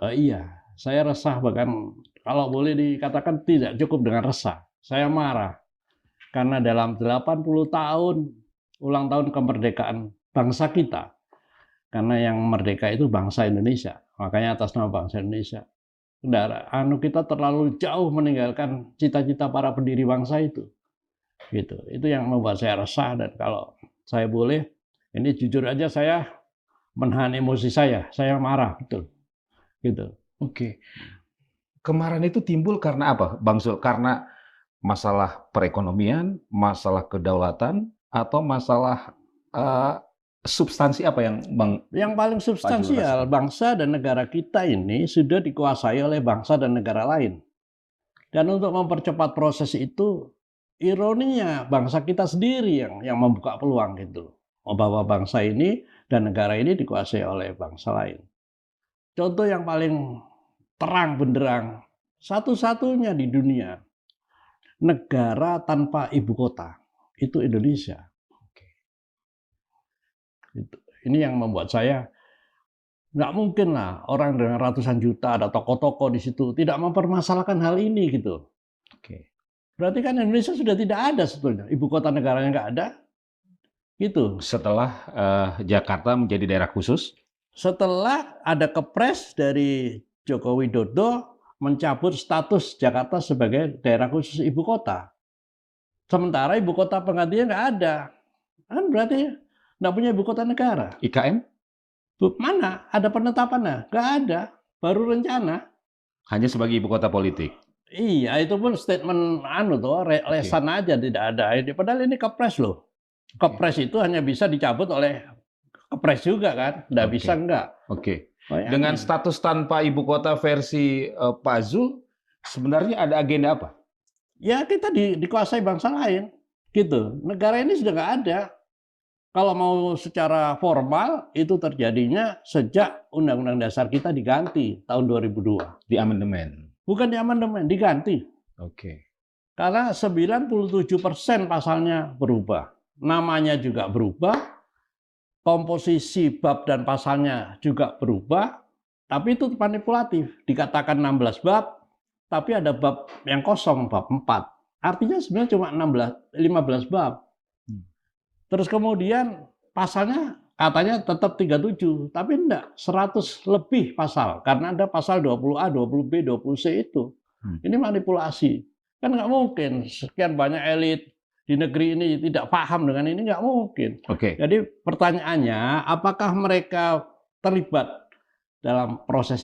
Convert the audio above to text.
Iya, saya resah, bahkan kalau boleh dikatakan tidak cukup dengan resah. Saya marah karena dalam 80 tahun ulang tahun kemerdekaan bangsa kita, karena yang merdeka itu bangsa Indonesia, makanya atas nama bangsa Indonesia. Kita terlalu jauh meninggalkan cita-cita para pendiri bangsa itu. Gitu. Itu yang membuat saya resah, dan kalau saya boleh, ini jujur aja, saya menahan emosi saya marah betul. Gitu. Oke. Kemarahan itu timbul karena apa, Bang Zul? Karena masalah perekonomian, masalah kedaulatan, atau masalah eh, substansi apa yang Yang paling Pak Zul substansial, rasakan? bangsa dan negara kita ini sudah dikuasai oleh bangsa dan negara lain. Dan untuk mempercepat proses itu, ironinya bangsa kita sendiri yang membuka peluang gitu. Bahwa bangsa ini dan negara ini dikuasai oleh bangsa lain. Contoh yang paling terang benderang, satu-satunya di dunia negara tanpa ibu kota itu Indonesia. Ini yang membuat saya, nggak mungkin lah orang dengan ratusan juta, ada tokoh-tokoh di situ, tidak mempermasalahkan hal ini gitu. Oke. Berarti kan Indonesia sudah tidak ada sebetulnya, ibu kota negaranya nggak ada, gitu. Setelah Jakarta menjadi daerah khusus, Setelah ada kepres dari Joko Widodo mencabut status Jakarta sebagai daerah khusus ibu kota. Sementara ibu kota penggantinya nggak ada. Kan berarti nggak punya ibu kota negara. IKN Mana ada penetapannya? Nggak ada. Baru rencana. hanya sebagai ibu kota politik. Iya, itu pun statement Oke. lesan aja, tidak ada. Padahal ini kepres loh. Oke. Kepres itu hanya bisa dicabut oleh kepres juga kan, nggak Oke. bisa enggak. Oke. Dengan Bayangin. status tanpa ibu kota versi Pak Zul, sebenarnya ada agenda apa? Ya kita dikuasai bangsa lain, gitu. Negara ini sudah nggak ada. Kalau mau secara formal itu terjadinya sejak Undang-Undang Dasar kita diganti tahun 2002. Di amandemen. Bukan di amandemen, diganti. Oke. Karena 97% pasalnya berubah. Namanya juga berubah, komposisi bab dan pasalnya juga berubah, tapi itu manipulatif. Dikatakan 16 bab, tapi ada bab yang kosong, bab 4. Artinya sebenarnya cuma 15 bab. Terus kemudian pasalnya katanya tetap 37, tapi enggak, 100 lebih pasal. Karena ada pasal 20A, 20B, 20C itu. Ini manipulasi. Kan nggak mungkin sekian banyak elit di negeri ini tidak paham dengan ini, nggak mungkin. Oke. Jadi pertanyaannya, apakah mereka terlibat dalam proses